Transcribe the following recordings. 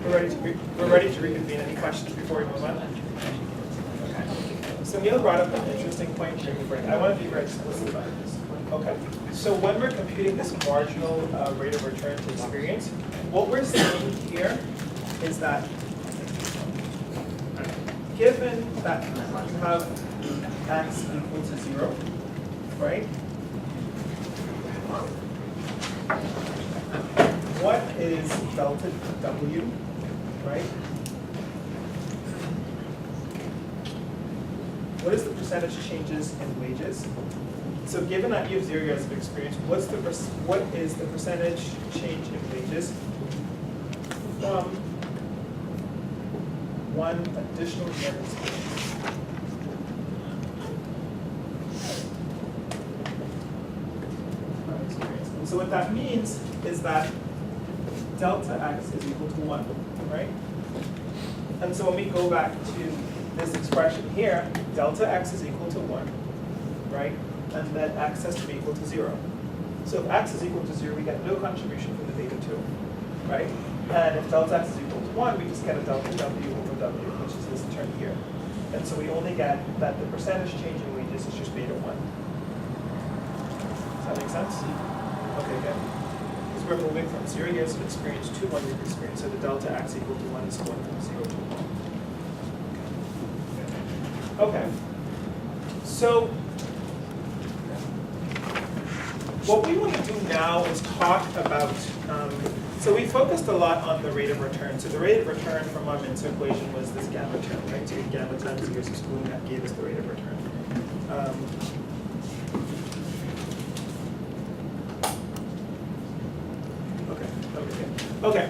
We're ready to reconvene. Any questions before we move on? Okay. So Neil brought up an interesting point during the break. I want to be very explicit about this. Okay. So when we're computing this marginal rate of return to experience, what we're saying here is that given that you have x equal to 0, right? What is delta W, right? What is the percentage changes in wages? So given that you have 0 years of experience, what is the percentage change in wages from one additional year of experience? And so what that means is that delta x is equal to 1, right? And so when we go back to this expression here, delta x is equal to 1, right? And then x has to be equal to 0. So if x is equal to 0, we get no contribution from the beta 2, right? And if delta x is equal to 1, we just get a delta w over w, which is this term here. And so we only get that the percentage change in wages is just beta 1. Does that make sense? Okay, good. Because we're moving from 0 years of experience to 1 year of experience. So the delta x equal to 1 is going from 0 to 1. Okay. So what we want to do now is talk about, so we focused a lot on the rate of return. So the rate of return from our Mincer equation was this gamma term, right? So gamma times the years of schooling, that gave us the rate of return. Okay.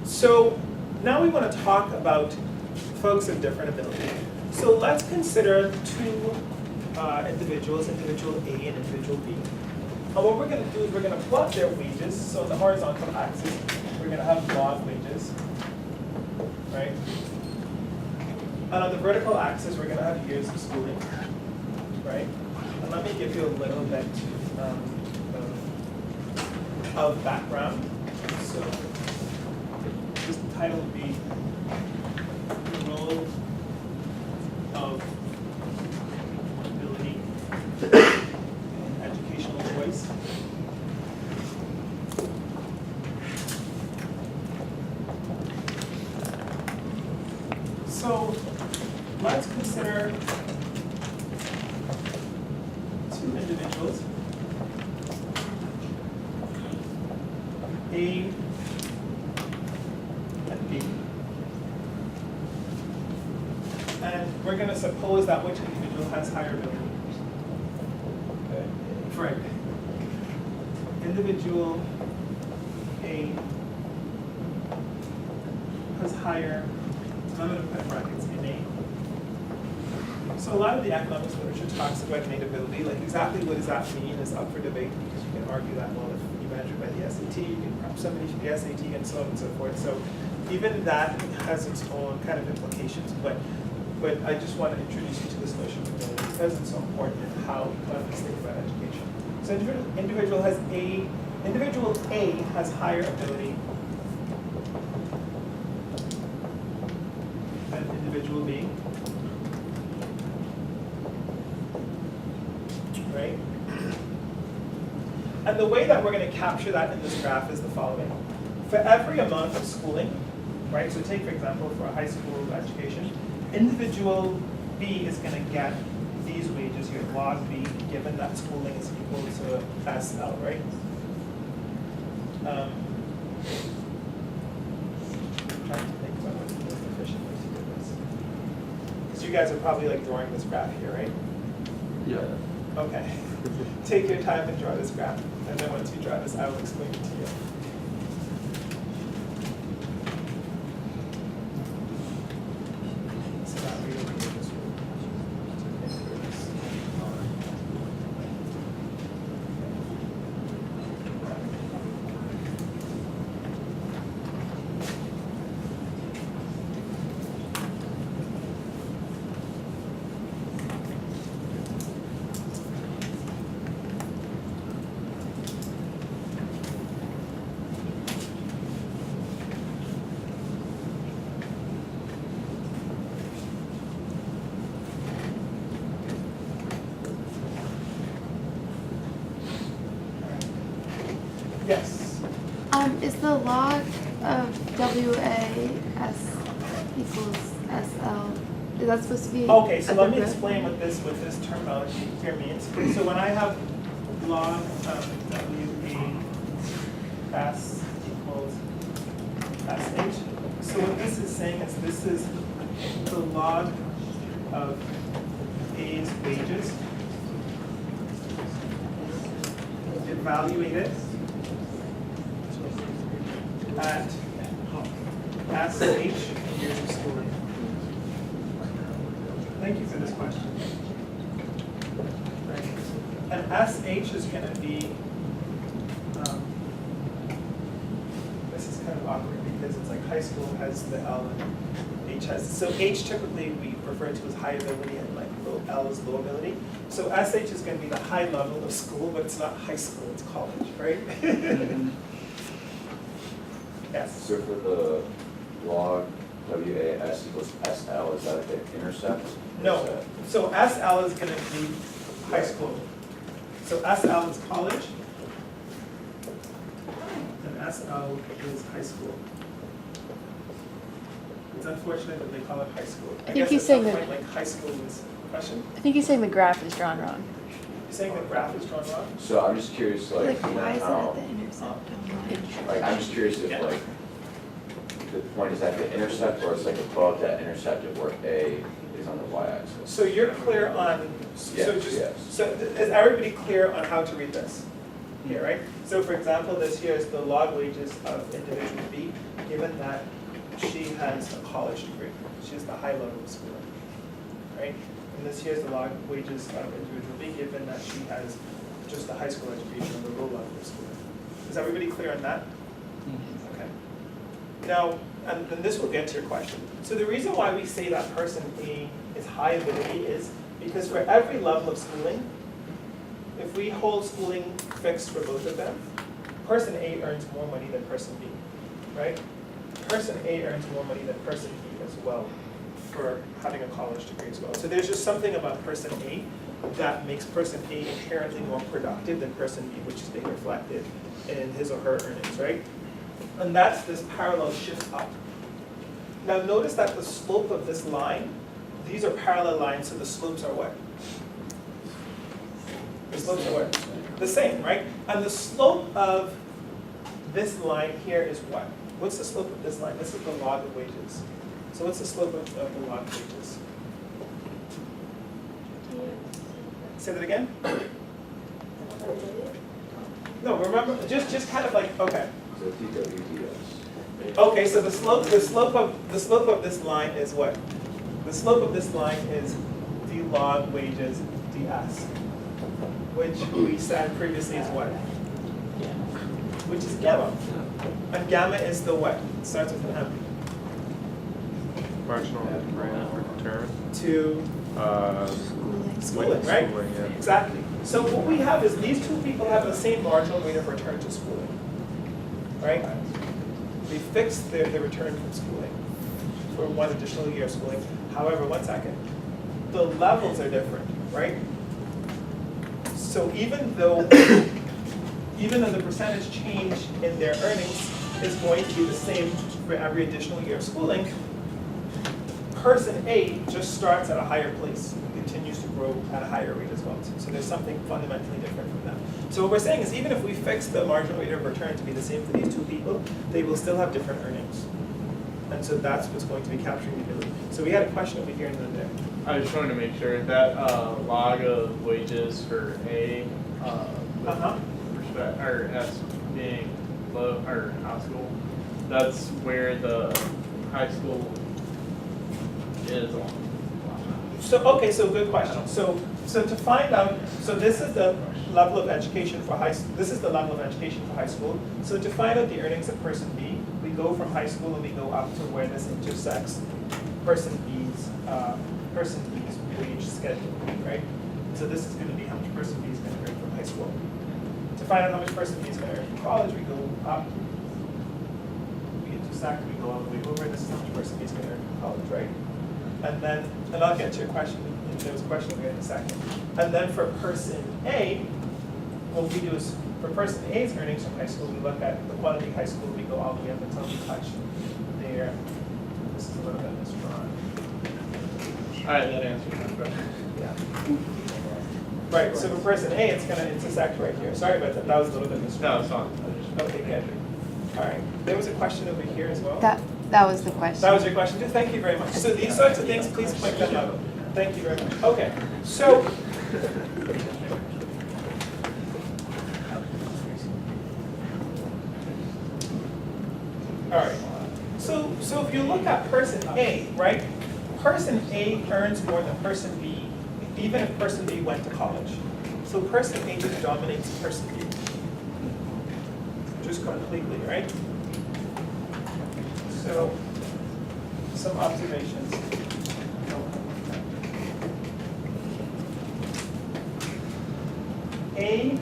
So now we want to talk about folks of different ability. So let's consider two individuals, individual A and individual B. And what we're going to do is we're going to plot their wages. So in the horizontal axis, we're going to have log wages, right? And on the vertical axis, we're going to have years of schooling, right? And let me give you a little bit of background. So this title would be the role of ability in educational choice. So let's consider two individuals, A and B. And we're going to suppose that which individual has higher ability. Okay. For individual A has higher, so I'm going to put in brackets, in A. So a lot of the economics literature talks about innate ability. Like exactly what does that mean is up for debate, because you can argue that, well, if you measure by the SAT, you can prep somebody for the SAT, and so on and so forth. So even that has its own kind of implications. But I just want to introduce you to this notion of ability because it's so important in how economists think about education. So individual A has higher ability than individual B. Right? And the way that we're going to capture that in this graph is the following. For every amount of schooling, right, so take, for example, for a high school education, individual B is going to get these wages here, log B, given that schooling is equal to SL, right? I'm trying to think about what's the most efficient way to do this. Because you guys are probably like drawing this graph here, right? Yeah. Okay. Take your time and draw this graph. And then once you draw this, I will explain it to you. So that we don't need this rule to enter this. Is the log of WAS equals SL, is that supposed to be? Okay, so a let me derivative? explain what this terminology here means. So when I have log WAS equals SH, so what this is saying is this is the log of A's wages evaluated at SH years of schooling. Thank you for this question. Right. And SH is going to be, this is kind of awkward because it's like high school has the L and H has, so H typically we refer to as high ability and like L is low ability. So SH is going to be the high level of school, but it's not high school, it's college, right? Yes. So for the log WAS equals SL, is that the intercept? No, so SL is going to be high school. So SL is college, and SL is high school. It's unfortunate that they call it high school. I think guess he's at some saying point, like high school is a question. I think he's saying the graph is drawn wrong. You're saying the graph is drawn wrong? So I'm just curious, like, you know, Why is it at how, the intercept? like, I'm just curious if, Yeah. like, the point is at the intercept, or it's like above that intercept of where A is on the y-axis? So you're clear on, so Yes, just, yes. so is everybody clear on how to read this? Here, right? So for example, this here is the log wages of individual B, given that she has a college degree. She has the high level of schooling, right? And this here is the log wages of individual B, given that she has just a high school education or the low level of schooling. Is everybody clear on that? Okay. Now, and then this will get to your question. So the reason why we say that person A is high ability is because for every level of schooling, if we hold schooling fixed for both of them, person A earns more money than person B, right? Person A earns more money than person B as well for having a college degree as well. So there's just something about person A that makes person A inherently more productive than person B, which is being reflected in his or her earnings, right? And that's this parallel shift up. Now notice that the slope of this line, these are parallel lines, so the slopes are what? The slopes are what? The same, right? And the slope of this line here is what? What's the slope of this line? This is the log of wages. So what's the slope of the log of wages? Say that again? No, remember, just kind of like, okay. So TWTS. Okay, so the slope of this line is what? The slope of this line is d log wages ds, which we said previously is what? Which is gamma. And gamma is the what? It starts with an M. Marginal rate of return. To schooling, right? Schooling, yeah. Exactly. So what we have is these two people have the same marginal rate of return to schooling, right? They fixed their return from schooling for one additional year of schooling. However, one second, the levels are different, right? So even though the percentage change in their earnings is going to be the same for every additional year of schooling, person A just starts at a higher place and continues to grow at a higher rate as well. So there's something fundamentally different from them. So what we're saying is even if we fix the marginal rate of return to be the same for these two people, they will still have different earnings. And so that's what's going to be capturing the ability. So we had a question over here and then there. I just wanted to make sure that log of wages for A, respect, or S being low or high school, that's where the high school is on. So, okay, so good question. So to find out, so this is the level of education for this is the level of education for high school. So to find out the earnings of person B, we go from high school and we go up to where this intersects person B's wage schedule, right? So this is going to be how much person B is going to earn from high school. To find out how much person B is going to earn from college, we go up, we intersect, we go all the way over, this is how much person B is going to earn from college, right? And then, and I'll get to your question, there was a question over here in a second. And then for person A, what we do is, For person A's earnings from high school, we look at the quantity high school, we go all the way up until we touch there. This is a little bit misdrawn. All right, that answers my question. Yeah. Right, so for person A, it's gonna intersect right here. Sorry about that, that was a little bit No, misdrawn. it's fine. Okay, good. All right, there was a question over here as well. That was the question. That was your question too? Thank you very much. So these sorts of things, please point them out. Thank you very much. Okay, so. All right, so if you look at person A, right? Person A earns more than person B, even if person B went to college. So person A just dominates person B. Just completely, right? So, some observations. A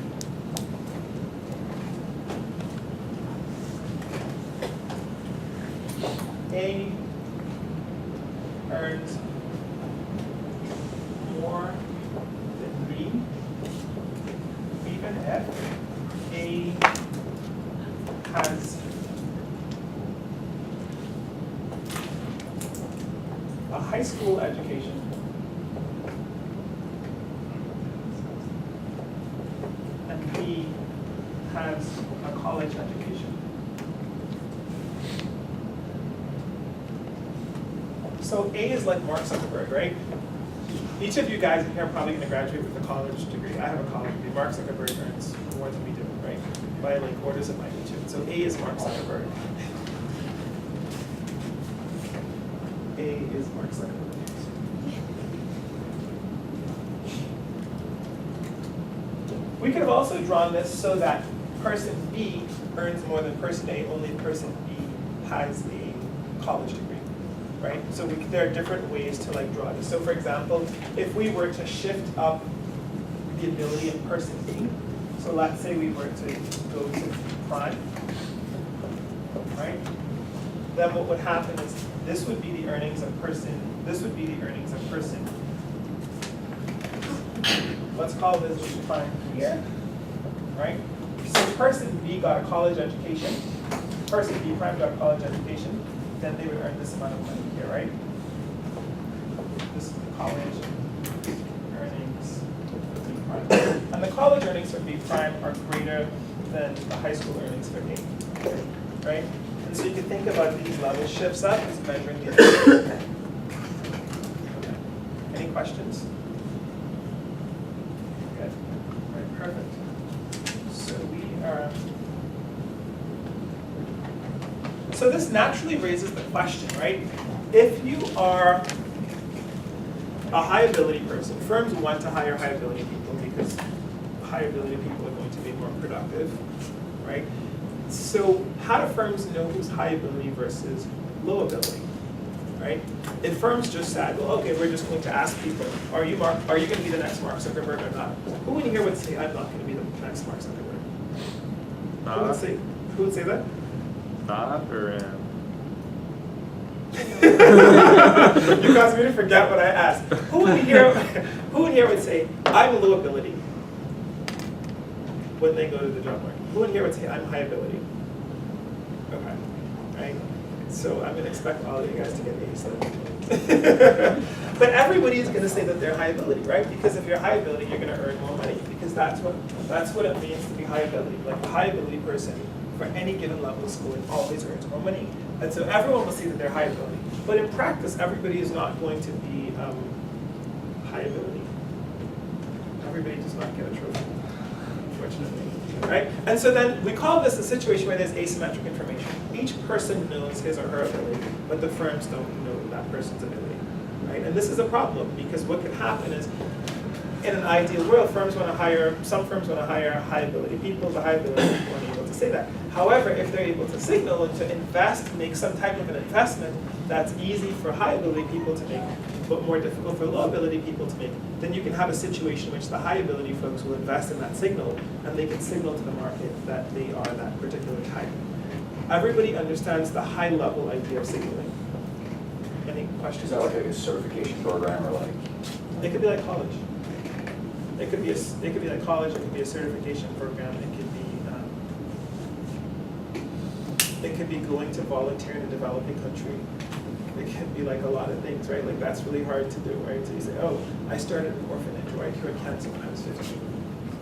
earns more than B, even if A has a high school education and B has a college education. So A is like Mark Zuckerberg, right? Each of you guys in here are probably going to graduate with a college degree. I have a college degree. Mark Zuckerberg earns more than we do, right? By like orders of magnitude. So A is Mark Zuckerberg. A is Mark Zuckerberg. We could have also drawn this so that person B earns more than person A, only person B has a college degree. Right? So there are different ways to like draw this. So for example, if we were to shift up the ability of person B, so let's say we were to go to prime, right? Then what would happen is this would be the earnings of person, this would be the earnings of person. Let's call this prime here, right? So person B got a college education, person B prime got a college education, then they would earn this amount of money here, right? This is the college earnings for B prime. And the college earnings for B prime are greater than the high school earnings for A, right? And so you can think about these level shifts up as measuring the okay. Any questions? Good. All right, perfect. So we are. So this naturally raises the question, right? If you are a high ability person, firms want to hire high ability people because high ability people are going to be more productive, right? So how do firms know who's high ability versus low ability, right? If firms just said, well, okay, we're just going to ask people, are you going to be the next Mark Zuckerberg or not? Who in here would say, I'm not going to be the next Mark Zuckerberg? Who would say that? Not or You caused me to forget what I asked. Who in here would say, I'm low ability when they go to the job market? Who in here would say, I'm high ability? Okay, right? So I'm going to expect all of you guys to get A's then. But everybody is going to say that they're high ability, right? Because if you're high ability, you're going to earn more money because that's what it means to be high ability. Like a high ability person for any given level of schooling always earns more money. And so everyone will see that they're high ability. But in practice, everybody is not going to be high ability. Everybody does not get a trophy, unfortunately. Right? And so then we call this a situation where there's asymmetric information. Each person knows his or her ability, but the firms don't know that person's ability. Right? And this is a problem because what can happen is in an ideal world, some firms want to hire high ability people, the high ability people aren't able to say that. However, if they're able to signal and to invest, make some type of an investment that's easy for high ability people to make, but more difficult for low ability people to make, then you can have a situation in which the high ability folks will invest in that signal and they can signal to the market that they are that particular type. Everybody understands the high level idea of signaling. Any questions? Is that like a certification program or like? It could be like college. It could be like college, it could be a certification program, it could be It could be going to volunteer in a developing country. It can be like a lot of things, right? Like that's really hard to do, right? So you say, oh, I started an orphanage, or I cured cancer when I was 15.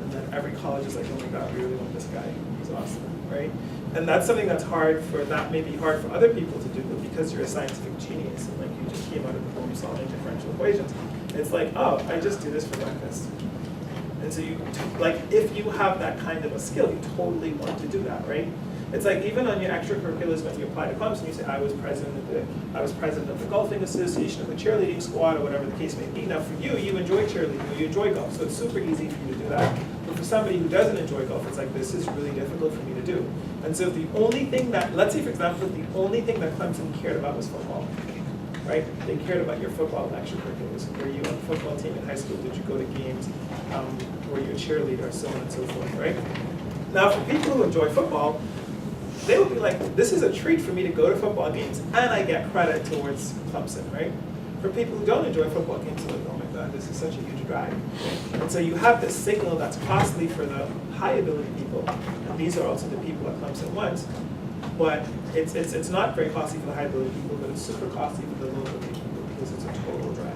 And then every college is like, oh my God, we really want this guy. He's awesome, right? And that's something that's hard for, that may be hard for other people to do, but because you're a scientific genius and like you just came out of the womb solving differential equations, it's like, oh, I just do this for breakfast. And so you, like, if you have that kind of a skill, you totally want to do that, right? It's like even on your extracurriculars when you apply to clubs and you say, I was president of the golfing association, of the cheerleading squad, or whatever the case may be. Now for you, you enjoy cheerleading, or you enjoy golf, so it's super easy for you to do that. But for somebody who doesn't enjoy golf, it's like, this is really difficult for me to do. And so the only thing that, let's say for example, the only thing that Clemson cared about was football, right? They cared about your football extracurriculars. Were you on the football team in high school? Did you go to games? Were you a cheerleader? So on and so forth, right? Now for people who enjoy football, they would be like, this is a treat for me to go to football games and I get credit towards Clemson, right? For people who don't enjoy football games, they're like, oh my God, this is such a huge drag. And so you have this signal that's costly for the high ability people, and these are also the people that Clemson wants, but it's not very costly for the high ability people, but it's super costly for the low ability people because it's a total drag.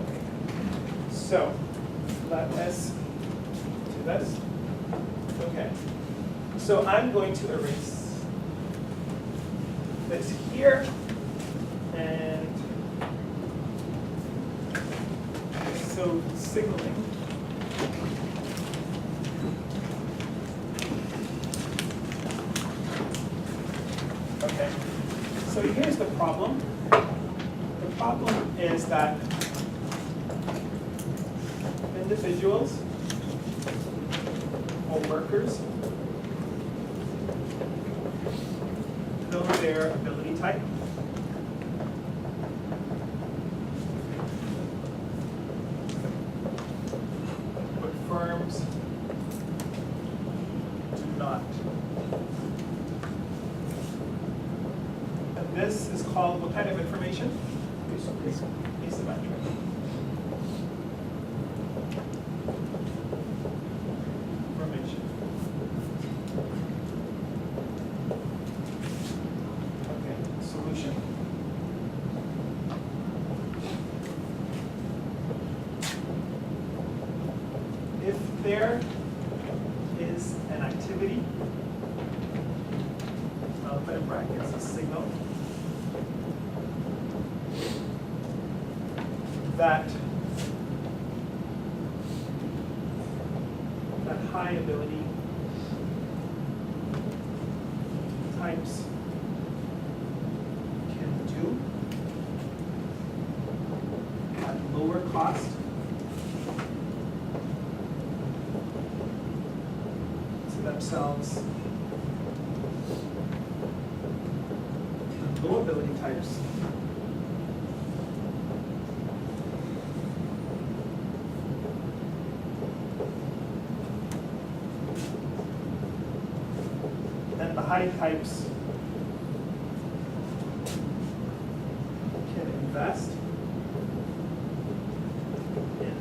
Okay. So let us do this. Okay. So I'm going to erase this here, and so signaling. Okay, so here's the problem. The problem is that individuals or workers know their ability type. But firms do not. And this is called what kind of information? Asymmetric. Information. Solution. If there is an activity, I'll put in brackets a signal, that high ability types do at lower cost to themselves, and low ability types and the high types invest in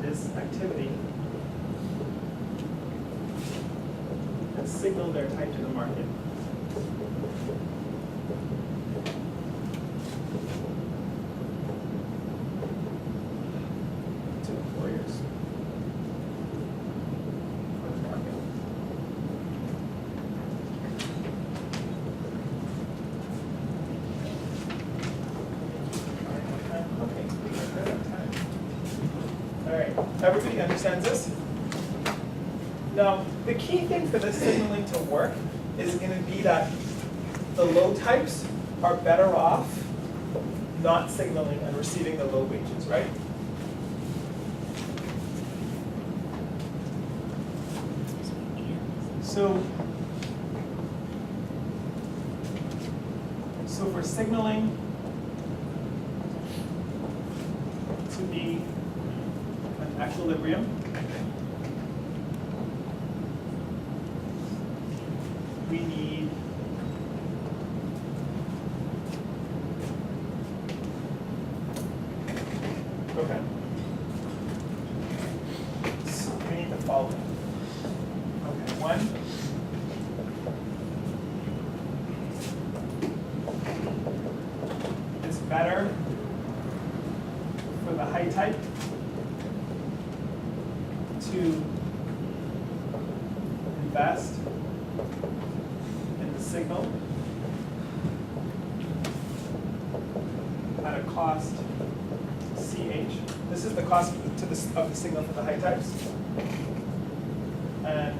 this activity and signal their type to the market. To employers for the market. Everybody understands this? Now, the key thing for this signaling to work is going to be that the low types are better off not signaling and receiving the low wages, right? So for signaling to be an equilibrium, we need okay. So we need the following. Okay, one. better for the high type to invest in the signal at a cost CH. This is the cost of the signal for the high types. And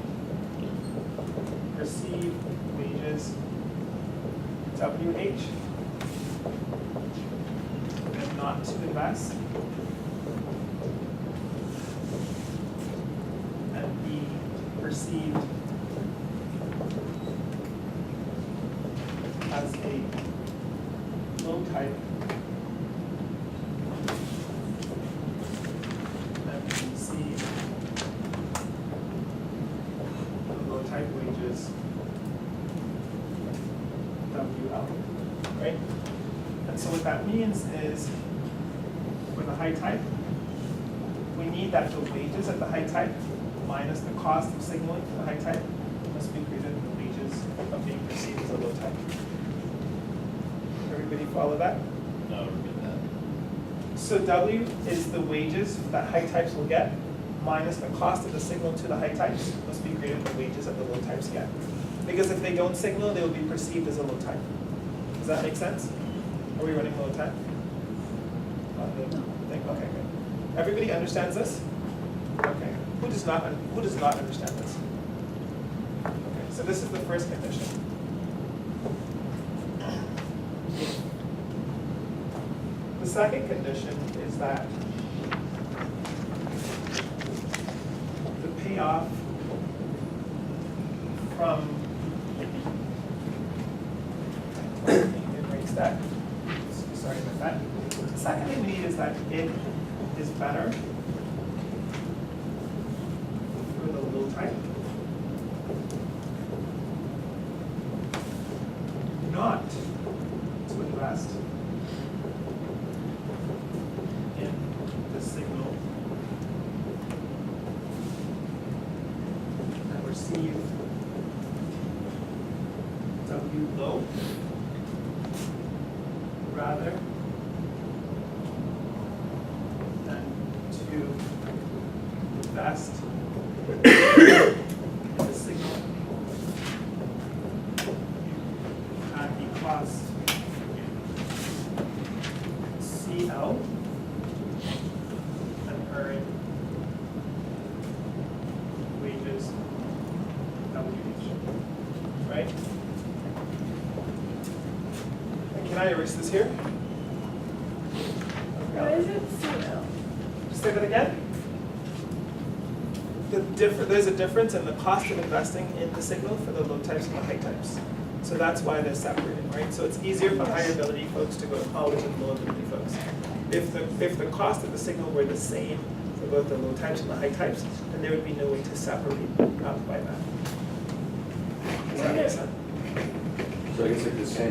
receive wages WH. And not to invest. And be perceived as a low type. And receive the low type wages WL, right? And so what that means is, for the high type, we need that the wages at the high type minus the cost of signaling for the high type must be greater than the wages of being perceived as a low type. Everybody follow that? No, we're good at So W is the wages that high types will get minus the cost of the signal to the high types must be greater than the wages that the low types get. Because if they don't signal, they will be perceived as a low type. Does that make sense? Are we running low time? Okay, good. Everybody understands this? Okay. Who does not understand this? Okay, so this is the first condition. The second condition is that the payoff from erase that. Sorry about that. The second thing we need is that it is better for the low type, not to invest in the signal and receive W low rather than to invest in the signal at the cost CL and earn wages WH, right? And can I erase this here? Why is it CL? Say that again? There's a difference in the cost of investing in the signal for the low types and the high types. So that's why they're separated, right? So it's easier for higher ability folks to go to college than low ability folks. If the cost of the signal were the same for both the low types and the high types, then there would be no way to separate out by that. Does that make sense? So I guess like the same